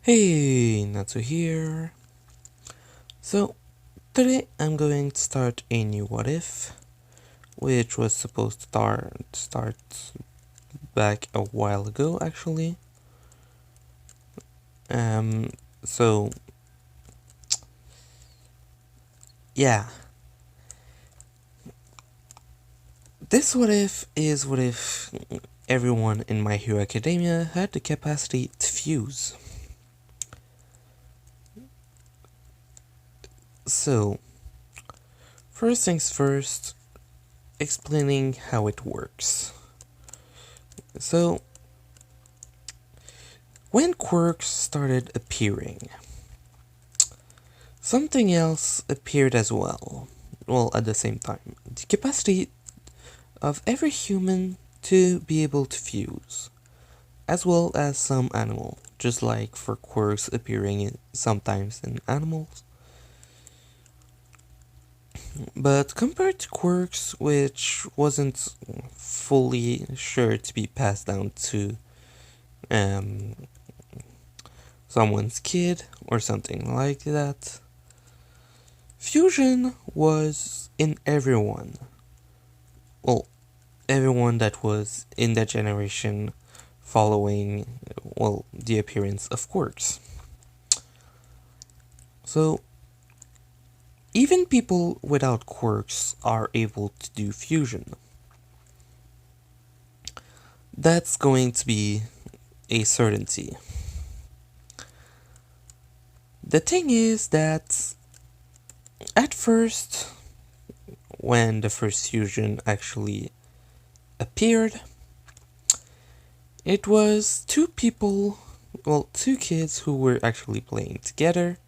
Hey, Natsu here. So, today I'm going to start a new What If, which was supposed to start back a while ago, actually. Um, so, yeah. This What If is what if everyone in My Hero Academia had the capacity to fuse. So, first things first, explaining how it works. So, when quirks started appearing, something else appeared as well. Well, at the same time. The capacity of every human to be able to fuse, as well as some animal, just like for quirks appearing sometimes in animals. But compared to quirks, which wasn't fully sure to be passed down to um, someone's kid or something like that, fusion was in everyone. Well, everyone that was in that generation following, well, the appearance of quirks. So, even people without quirks are able to do fusion. That's going to be a certainty. The thing is that at first, when the first fusion actually appeared, it was two kids who were actually playing together,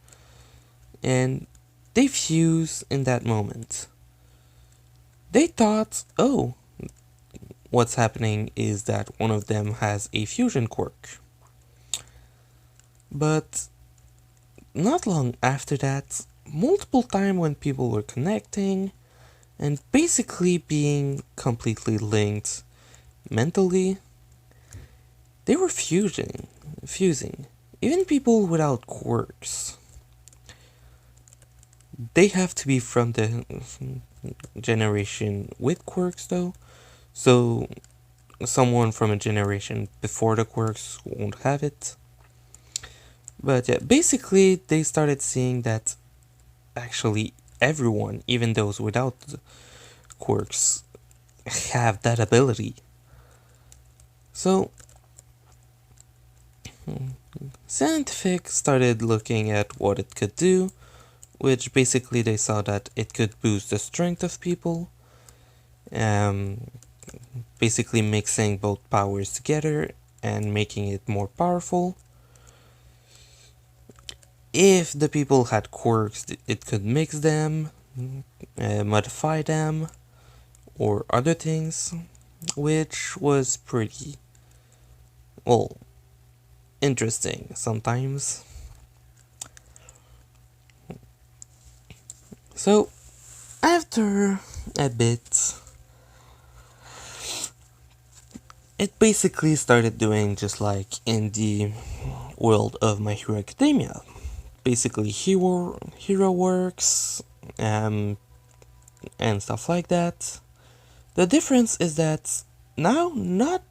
and they fuse in that moment. They thought, oh, what's happening is that one of them has a fusion quirk. But not long after that, multiple times when people were connecting and basically being completely linked mentally, they were fusing. Even people without quirks. They have to be from the generation with quirks though, so someone from a generation before the quirks won't have it. But yeah, basically they started seeing that actually everyone, even those without quirks, have that ability. So Scientific started looking at what it could do, which basically they saw that it could boost the strength of people, um, basically mixing both powers together and making it more powerful. If the people had quirks, it could mix them, modify them, or other things, which was pretty, well, interesting sometimes. So, after a bit, it basically started doing just like in the world of My Hero Academia. Basically, hero works, um, and stuff like that. The difference is that now not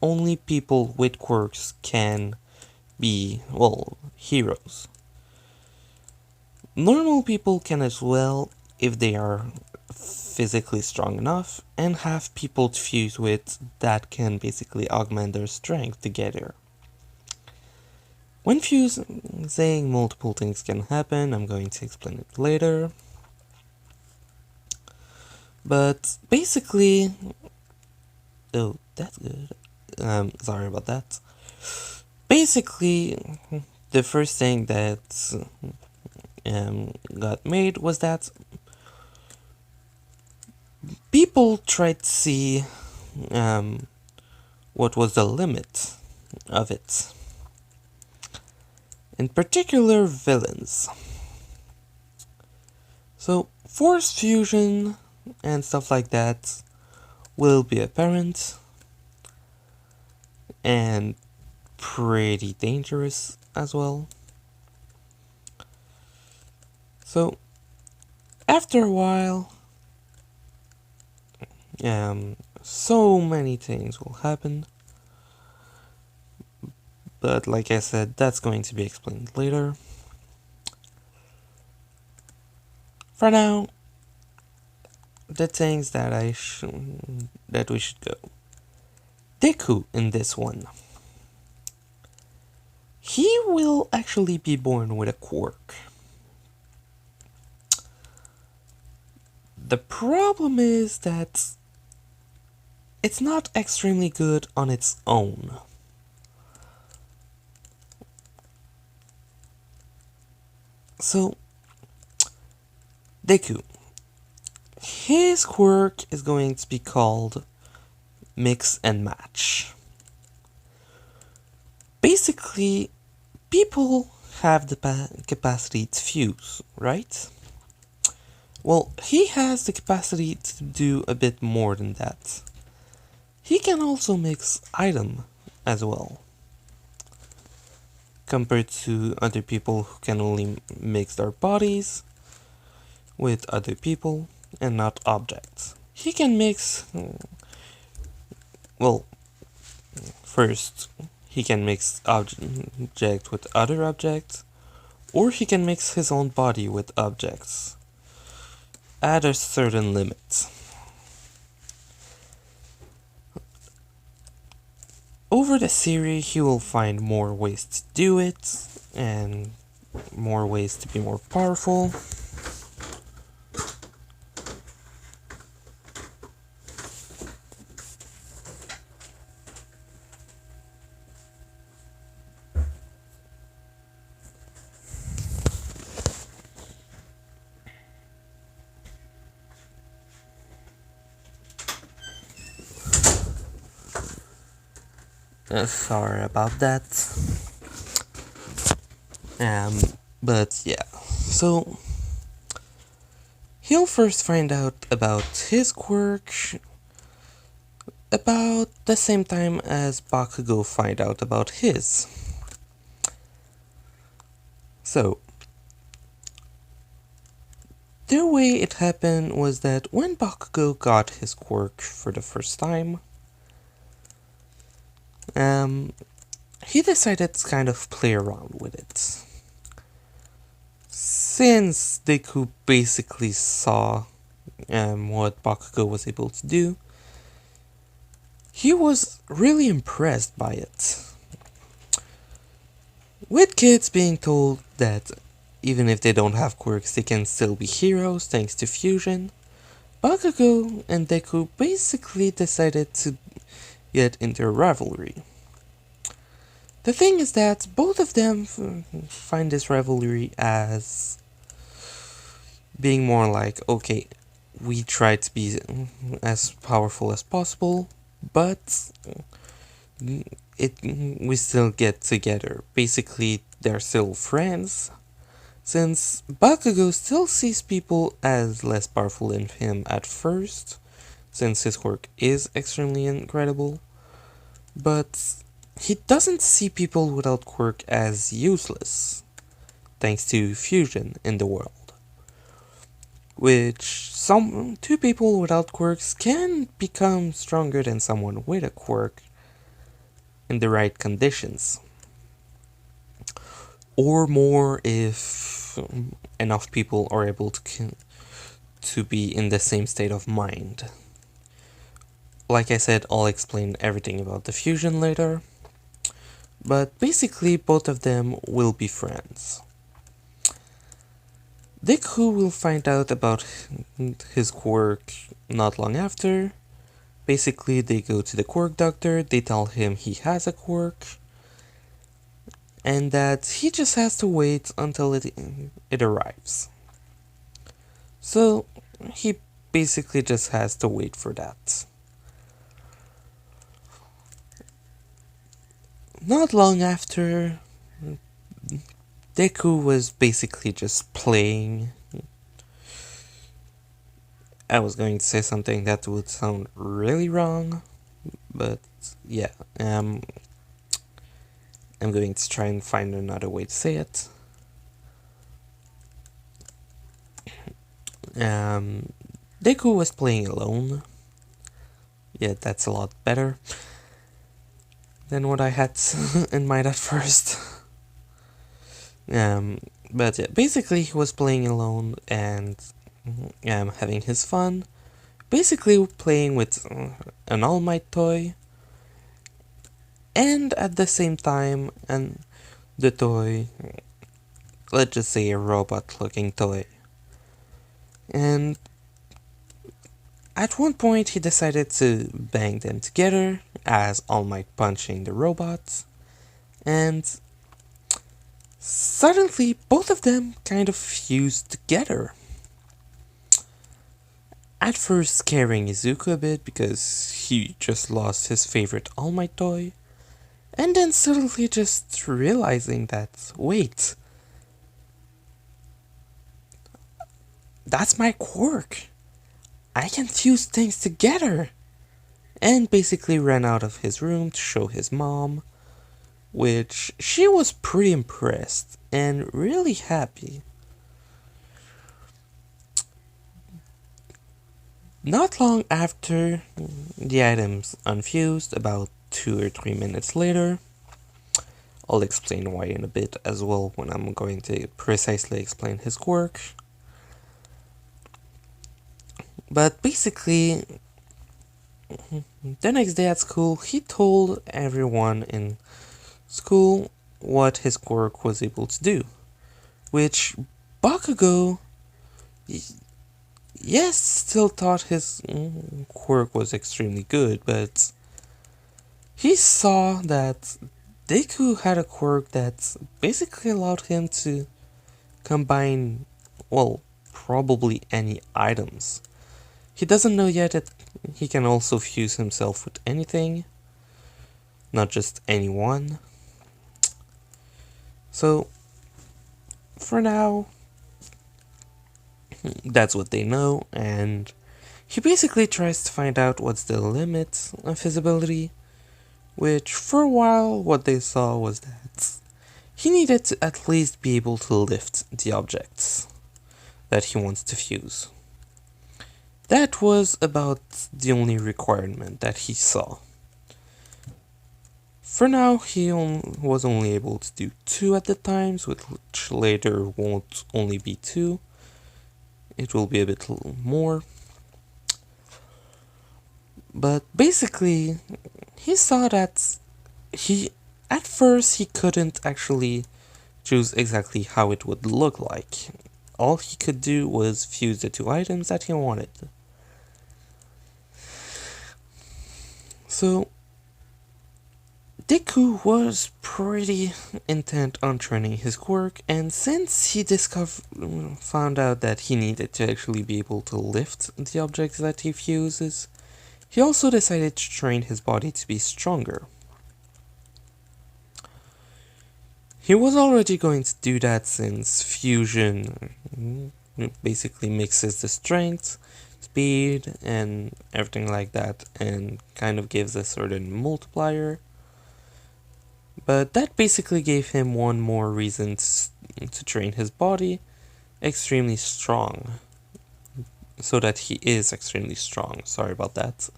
only people with quirks can be, well, heroes. Normal people can as well if they are physically strong enough and have people to fuse with that can basically augment their strength together. When fusing, multiple things can happen. I'm going to explain it later. But basically, oh, that's good. Sorry about that. Basically, the first thing that got made was that people tried to see um, what was the limit of it. In particular, villains. So, force fusion and stuff like that will be apparent, and pretty dangerous as well. So, after a while, so many things will happen. But like I said, that's going to be explained later. For now, the things that that we should go. Deku in this one. He will actually be born with a quirk. The problem is that it's not extremely good on its own. So, Deku. His quirk is going to be called Mix and Match. Basically, people have the capacity to fuse, right? Well, he has the capacity to do a bit more than that. He can also mix item as well, compared to other people who can only mix their bodies with other people and not objects. He can mix, well, first, he can mix object with other objects, or he can mix his own body with objects at a certain limit. Over the series, he will find more ways to do it, and more ways to be more powerful. Sorry about that. But yeah, so he'll first find out about his quirk about the same time as Bakugo find out about his. So, the way it happened was that when Bakugo got his quirk for the first time, he decided to kind of play around with it. Since Deku basically saw what Bakugo was able to do, he was really impressed by it. With kids being told that even if they don't have quirks, they can still be heroes thanks to fusion, Bakugo and Deku basically decided to get into a rivalry. The thing is that both of them find this rivalry as being more like, okay, we try to be as powerful as possible, but we still get together. Basically, they're still friends, since Bakugo still sees people as less powerful than him at first, since his quirk is extremely incredible, but he doesn't see people without quirk as useless, thanks to fusion in the world. Which two people without quirks can become stronger than someone with a quirk in the right conditions. Or more if enough people are able to be in the same state of mind. Like I said, I'll explain everything about the fusion later. But basically, both of them will be friends. Deku will find out about his quirk not long after. Basically, they go to the quirk doctor, they tell him he has a quirk, and that he just has to wait until it arrives. So, he basically just has to wait for that. Not long after, Deku was basically just playing. I was going to say something that would sound really wrong, but yeah. I'm going to try and find another way to say it. Deku was playing alone. Yeah, that's a lot better than what I had in mind at first. But yeah, basically he was playing alone and having his fun. Basically playing with an All Might toy, and at the same time, the toy, let's just say a robot-looking toy. And at one point he decided to bang them together as All Might punching the robot, and suddenly both of them kind of fused together. At first scaring Izuku a bit because he just lost his favorite All Might toy, and then suddenly just realizing that, wait, that's my quirk. I can fuse things together. And basically ran out of his room to show his mom, which she was pretty impressed and really happy. Not long after the items unfused, about 2 or 3 minutes later, I'll explain why in a bit as well when I'm going to precisely explain his quirk. But basically, the next day at school, he told everyone in school what his quirk was able to do, which Bakugo, yes, still thought his quirk was extremely good, but he saw that Deku had a quirk that basically allowed him to combine, well, probably any items. He doesn't know yet that he can also fuse himself with anything, not just anyone. So, for now, that's what they know, and he basically tries to find out what's the limit of his ability, which for a while what they saw was that he needed to at least be able to lift the objects that he wants to fuse. That was about the only requirement that he saw. For now, he was only able to do 2 at the times, which later won't only be 2. It will be a bit more. But basically, he saw that at first he couldn't actually choose exactly how it would look like. All he could do was fuse the 2 items that he wanted. So, Deku was pretty intent on training his quirk, and since he found out that he needed to actually be able to lift the objects that he fuses, he also decided to train his body to be stronger. He was already going to do that since fusion basically mixes the strength, speed, and everything like that, and kind of gives a certain multiplier. But that basically gave him one more reason to train his body extremely strong. So that he is extremely strong. Sorry about that.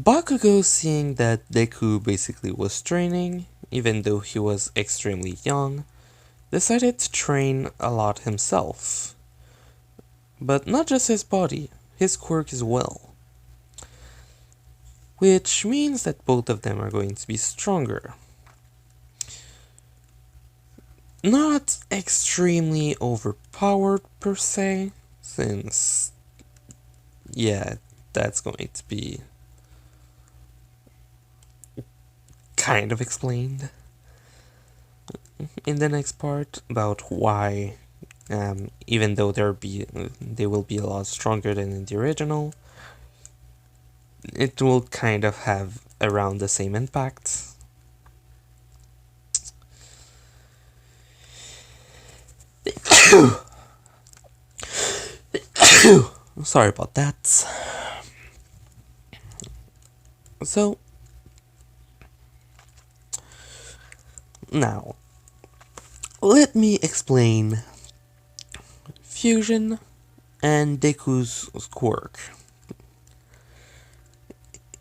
Bakugo, seeing that Deku basically was training, even though he was extremely young, decided to train a lot himself. But not just his body, his quirk as well. Which means that both of them are going to be stronger. Not extremely overpowered per se, since, yeah, that's going to be kind of explained in the next part about why, even though they will be a lot stronger than in the original, it will kind of have around the same impact. Sorry about that. So, Now, let me explain fusion and Deku's quirk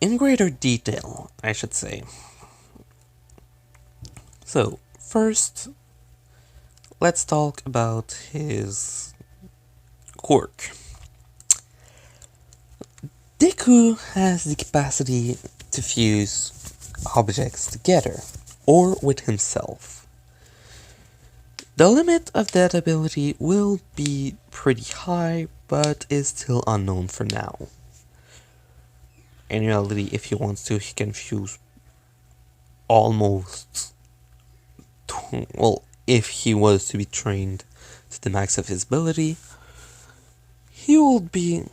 in greater detail, I should say. So, first, let's talk about his quirk. Deku has the capacity to fuse objects together, or with himself. The limit of that ability will be pretty high, but is still unknown for now. In reality, if he wants to, he can fuse almost... well, if he was to be trained to the max of his ability, he would be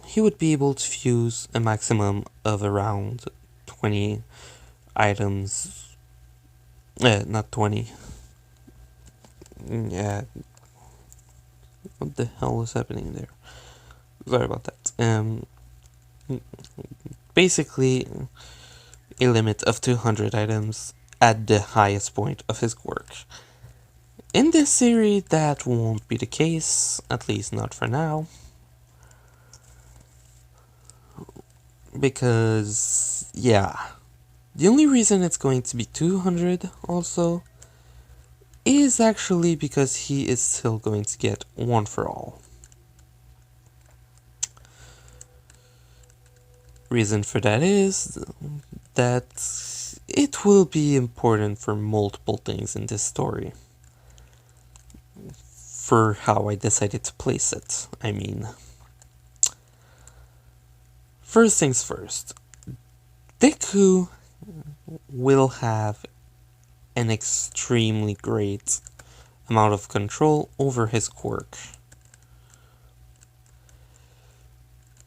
able to fuse a maximum of around 20 items. Not 20. Yeah. What the hell is happening there? Sorry about that. Basically, a limit of 200 items at the highest point of his quirk. In this series, that won't be the case, at least not for now. Because, yeah, the only reason it's going to be 200 also is actually because he is still going to get one for all. Reason for that is that it will be important for multiple things in this story. For how I decided to place it, I mean. First things first, Deku will have an extremely great amount of control over his quirk.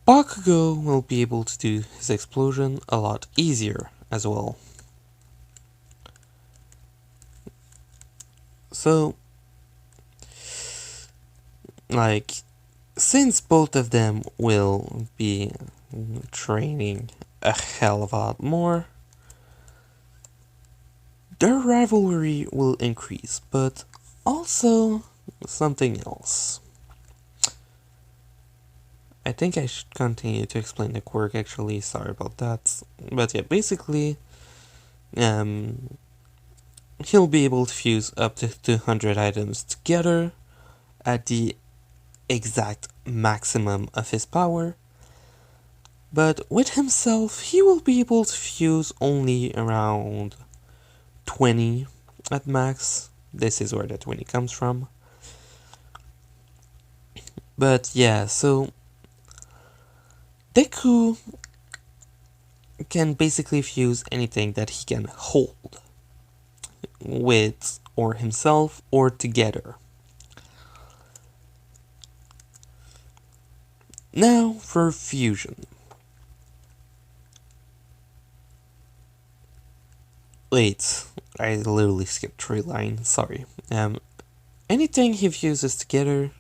Bakugo will be able to do his explosion a lot easier as well. So, since both of them will be training a hell of a lot more, their rivalry will increase, but also something else. I think I should continue to explain the quirk actually, sorry about that. But yeah, basically, he'll be able to fuse up to 200 items together at the exact maximum of his power. But with himself, he will be able to fuse only around 20 at max. This is where the 20 comes from. But yeah, so Deku can basically fuse anything that he can hold with or himself or together. Now for fusion. Wait, I literally skipped 3 lines, sorry. Anything he fuses together,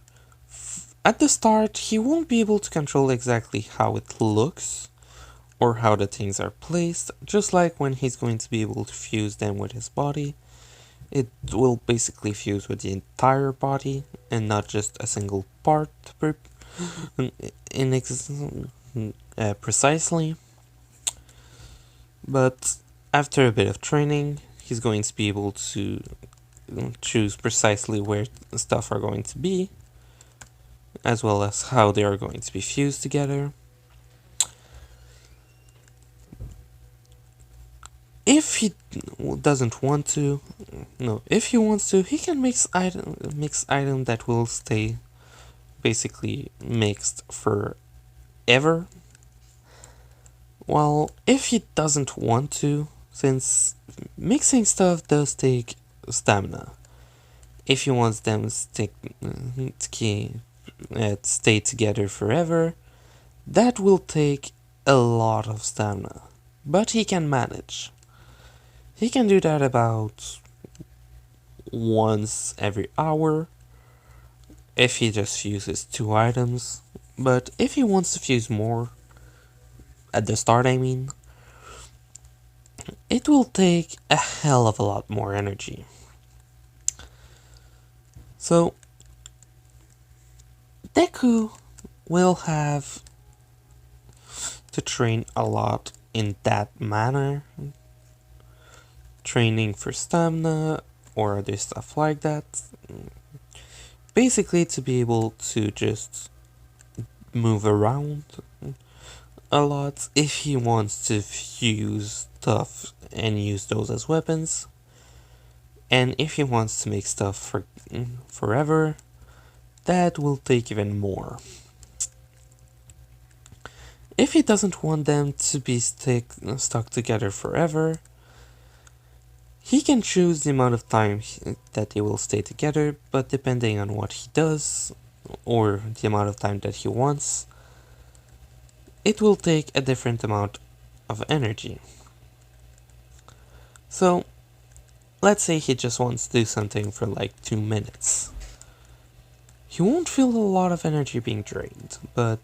at the start he won't be able to control exactly how it looks or how the things are placed, just like when he's going to be able to fuse them with his body. It will basically fuse with the entire body and not just a single part precisely. But after a bit of training, he's going to be able to choose precisely where stuff are going to be, as well as how they are going to be fused together. If he doesn't want to, if he wants to, he can mix item that will stay basically mixed forever. While if he doesn't want to, since mixing stuff does take stamina, if he wants them to stay together forever, that will take a lot of stamina, but he can manage. He can do that about once every hour if he just fuses 2 items, but if he wants to fuse more, at the start I mean, it will take a hell of a lot more energy. So Deku will have to train a lot in that manner, training for stamina or other stuff like that. Basically, to be able to just move around a lot if he wants to fuse stuff and use those as weapons. And if he wants to make stuff for forever, that will take even more. If he doesn't want them to be stuck together forever, he can choose the amount of time that they will stay together, but depending on what he does, or the amount of time that he wants, it will take a different amount of energy. So, let's say he just wants to do something for like 2 minutes. He won't feel a lot of energy being drained, but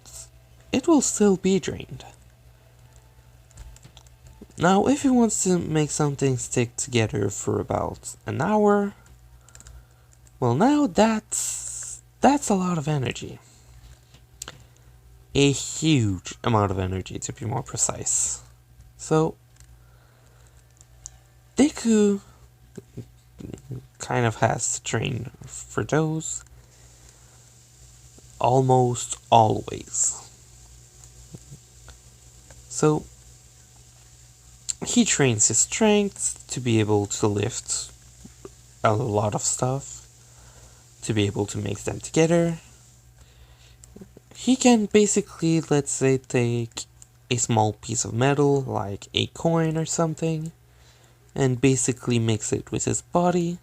it will still be drained. Now, if he wants to make something stick together for about an hour, well, now that's a lot of energy. A huge amount of energy, to be more precise. So, Deku kind of has to train for those almost always. So, he trains his strength to be able to lift a lot of stuff, to be able to make them together. He can basically, let's say, take a small piece of metal, like a coin or something, and basically mix it with his body,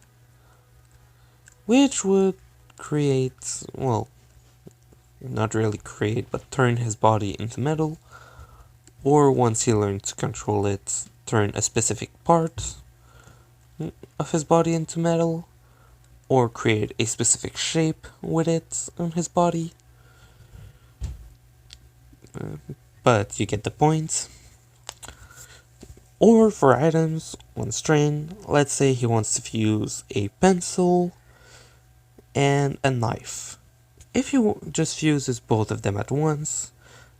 which would create, well, not really create, but turn his body into metal, or once he learns to control it, turn a specific part of his body into metal, or create a specific shape with it on his body. But you get the point. Or for items, one strain, let's say he wants to fuse a pencil and a knife. If he just fuses both of them at once,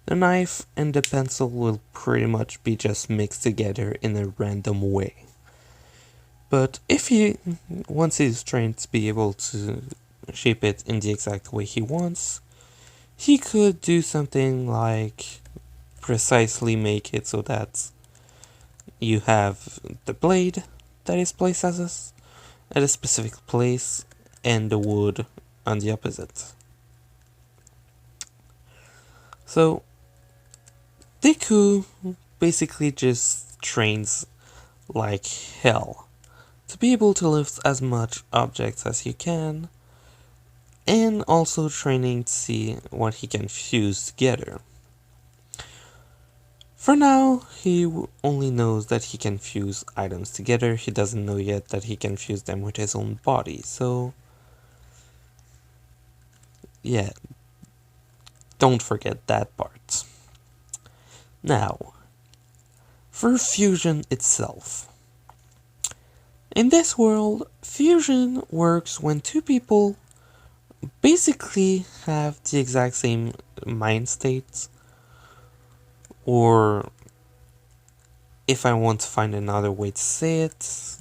the knife and the pencil will pretty much be just mixed together in a random way. But if he wants his trained to be able to shape it in the exact way he wants, he could do something like precisely make it so that you have the blade that is placed at a specific place and the wood on the opposite. So Deku basically just trains like hell to be able to lift as much objects as you can, and also training to see what he can fuse together. For now, he only knows that he can fuse items together. He doesn't know yet that he can fuse them with his own body, so yeah, don't forget that part. Now, for fusion itself. In this world, fusion works when two people basically have the exact same mind states, or if I want to find another way to say it,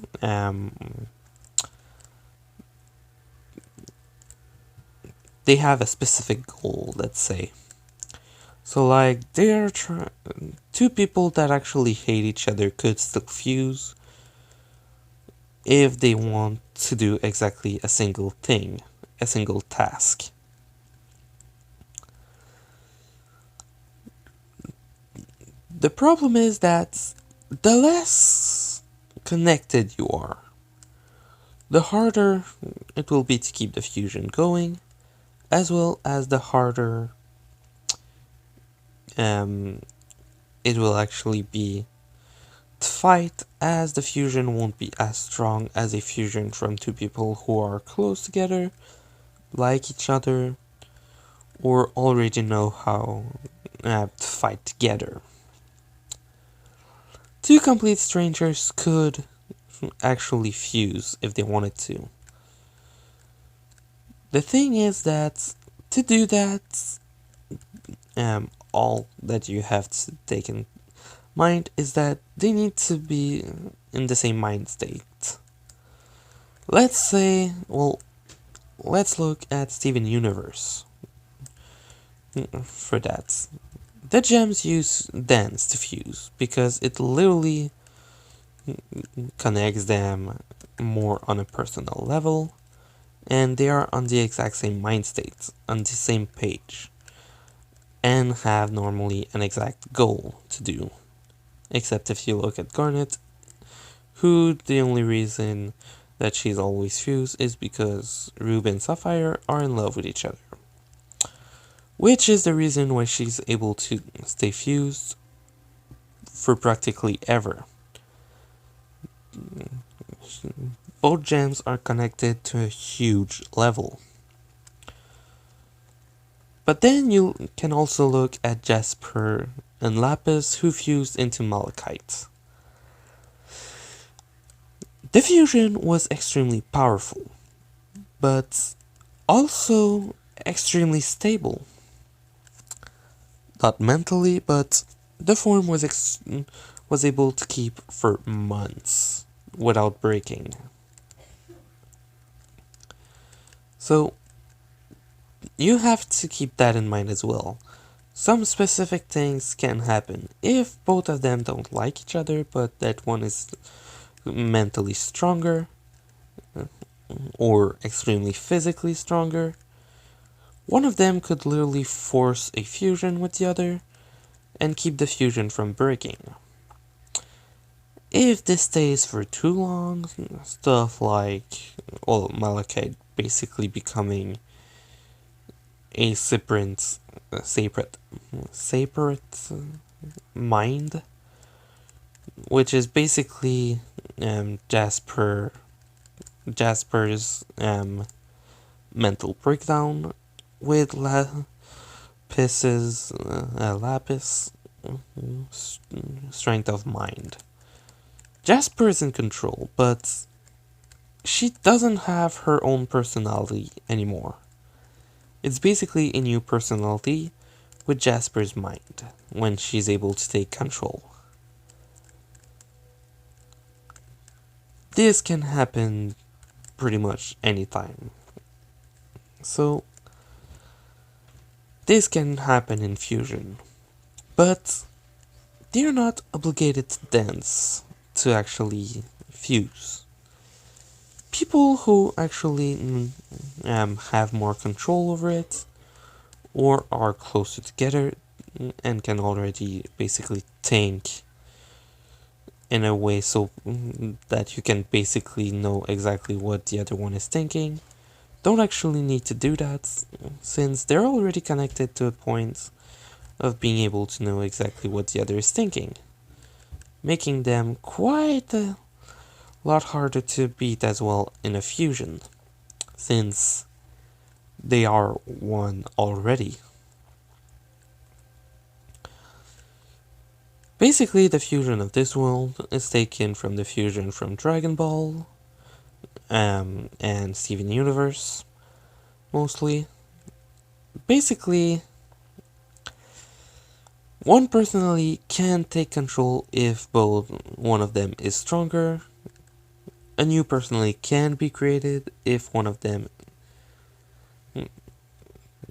they have a specific goal, let's say. So like, two people that actually hate each other could still fuse if they want to do exactly a single thing, a single task. The problem is that the less connected you are, the harder it will be to keep the fusion going, as well as the harder it will actually be to fight, as the fusion won't be as strong as a fusion from two people who are close together, like each other, or already know how to fight together. Two complete strangers could actually fuse if they wanted to. The thing is that to do that, all that you have to take in mind is that they need to be in the same mind state. Let's say, well, let's look at Steven Universe for that. The gems use dance to fuse because it literally connects them more on a personal level, and they are on the exact same mind state, on the same page, and have normally an exact goal to do. Except if you look at Garnet, who the only reason that she's always fused is because Ruby and Sapphire are in love with each other. Which is the reason why she's able to stay fused for practically ever. Both gems are connected to a huge level. But then you can also look at Jasper and Lapis, who fused into Malachite. The fusion was extremely powerful, but also extremely stable. Not mentally, but the form was able to keep for months without breaking. So you have to keep that in mind as well. Some specific things can happen if both of them don't like each other, but that one is mentally stronger or extremely physically stronger. One of them could literally force a fusion with the other and keep the fusion from breaking. If this stays for too long, stuff like, well, Malachite basically becoming a separate mind, which is basically Jasper's mental breakdown with Lapis's strength of mind. Jasper is in control, but she doesn't have her own personality anymore. It's basically a new personality with Jasper's mind when she's able to take control. This can happen pretty much anytime. So, this can happen in fusion, but they're not obligated to dance to actually fuse. People who actually have more control over it or are closer together and can already basically think in a way so that you can basically know exactly what the other one is thinking, don't actually need to do that, since they're already connected to a point of being able to know exactly what the other is thinking, making them quite a lot harder to beat as well in a fusion, since they are one already. Basically, the fusion of this world is taken from the fusion from Dragon Ball and Steven Universe, mostly. Basically, one personality can take control if both one of them is stronger. A new personality can be created if one of them...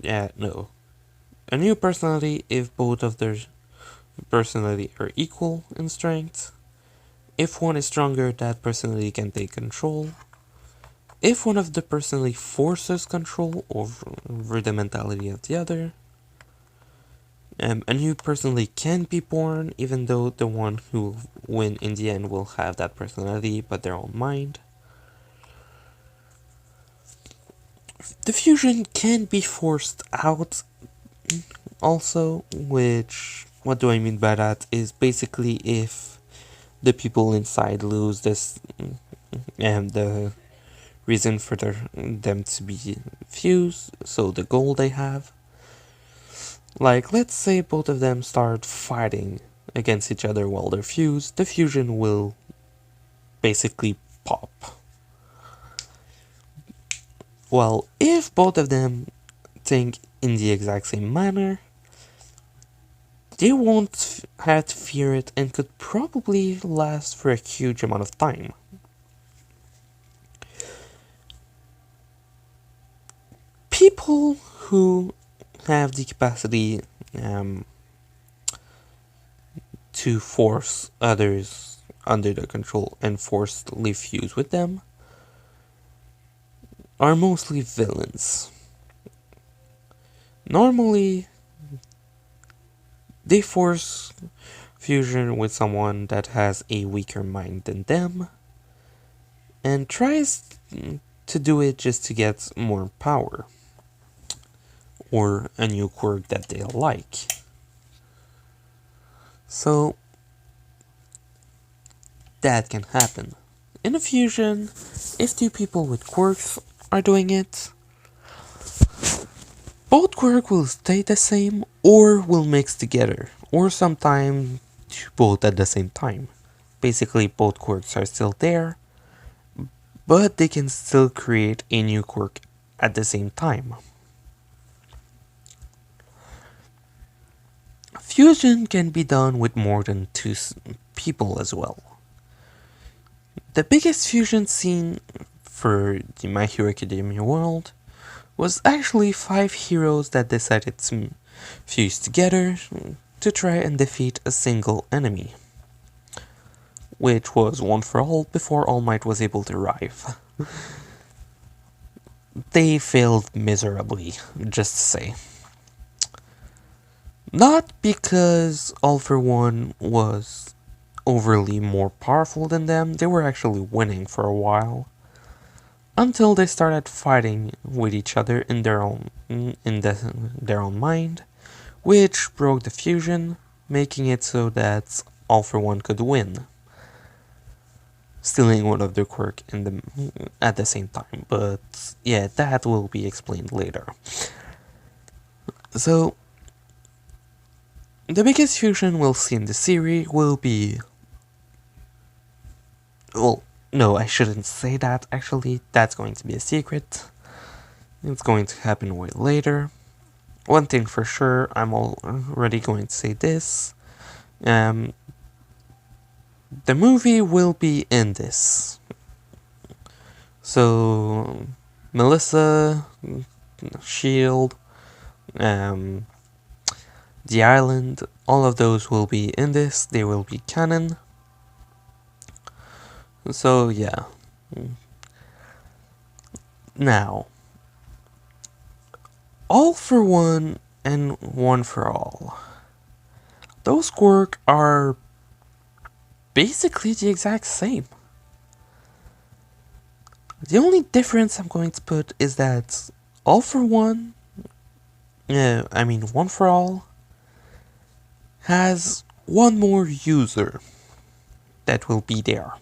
A new personality if both of their personality are equal in strength. If one is stronger, that personality can take control. If one of the personality forces control over the mentality of the other. A new personality can be born, even though the one who will win in the end will have that personality, but their own mind. The fusion can be forced out also, which, what do I mean by that, is basically if the people inside lose this, and the reason for them to be fused, so the goal they have. Like, let's say both of them start fighting against each other while they're fused, the fusion will basically pop. Well, if both of them think in the exact same manner, they won't have to fear it and could probably last for a huge amount of time. People who have the capacity to force others under their control and forcibly fuse with them are mostly villains. Normally, they force fusion with someone that has a weaker mind than them and tries to do it just to get more power or a new quirk that they like. So that can happen. In a fusion, if two people with quirks are doing it, both quirks will stay the same or will mix together, or sometimes both at the same time. Basically, both quirks are still there, but they can still create a new quirk at the same time. Fusion can be done with more than two people as well. The biggest fusion scene for the My Hero Academia world was actually 5 heroes that decided to fuse together to try and defeat a single enemy, which was One for All before All Might was able to arrive. They failed miserably, just to say. Not because All for One was overly more powerful than them, they were actually winning for a while. Until they started fighting with each other in their own mind, which broke the fusion, making it so that All for One could win, stealing one of their quirk at the same time. But yeah, that will be explained later. So the biggest fusion we'll see in the series will be... Well, no, I shouldn't say that, actually. That's going to be a secret. It's going to happen way later. One thing for sure, I'm already going to say this. The movie will be in this. So, Melissa, Shield, The Island, all of those will be in this. They will be canon. So, yeah. Now, All for One and One for All. Those quirks are basically the exact same. The only difference I'm going to put is that All for One, One for All, has one more user that will be there.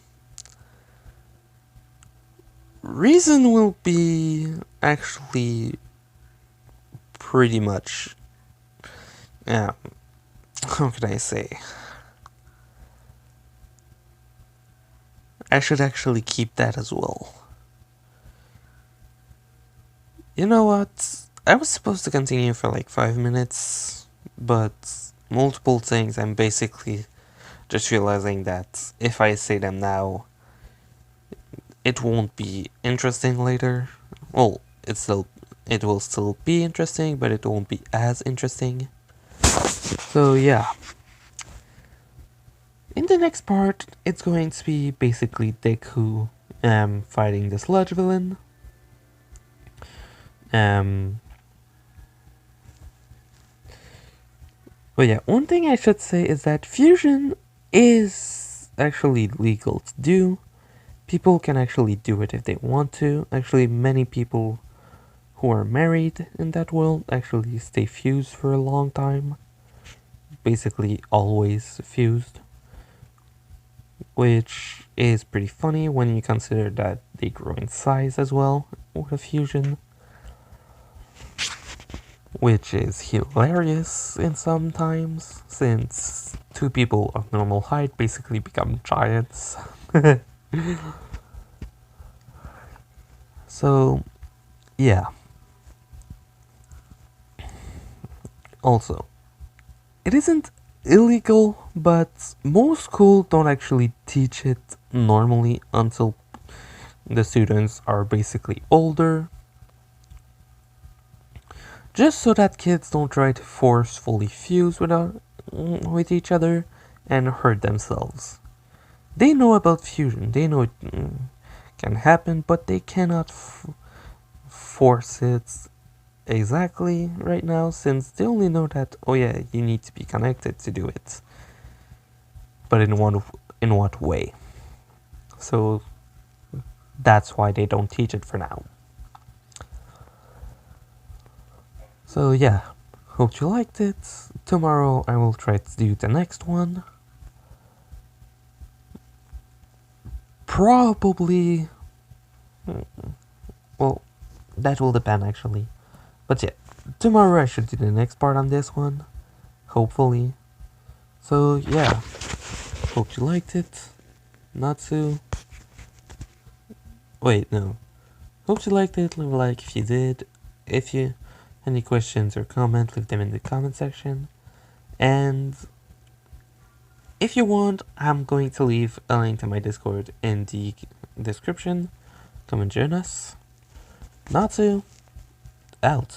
Reason will be actually pretty much, how can I say? I should actually keep that as well. You know what? I was supposed to continue for like 5 minutes, but multiple things, I'm basically just realizing that if I say them now, it won't be interesting later. Well, it will still be interesting, but it won't be as interesting. So yeah. In the next part, it's going to be basically Deku fighting the sludge villain. But yeah, one thing I should say is that fusion is actually legal to do. People can actually do it if they want to. Actually, many people who are married in that world actually stay fused for a long time. Basically, always fused. Which is pretty funny when you consider that they grow in size as well with a fusion. Which is hilarious in some times, since two people of normal height basically become giants. So, yeah. Also, it isn't illegal, but most schools don't actually teach it normally until the students are basically older, just so that kids don't try to forcefully fuse with each other and hurt themselves. They know about fusion, they know it can happen, but they cannot force it exactly right now, since they only know that, oh yeah, you need to be connected to do it. But in what way? So that's why they don't teach it for now. So yeah, hope you liked it. Tomorrow I will try to do the next one. Probably, well, that will depend actually. But yeah, tomorrow I should do the next part on this one. Hopefully. So yeah, hope you liked it. Natsu. Wait, no. Hope you liked it. Leave a like if you did. If you any questions or comments, leave them in the comment section. And if you want, I'm going to leave a link to my Discord in the description. Come and join us. Natsu, out.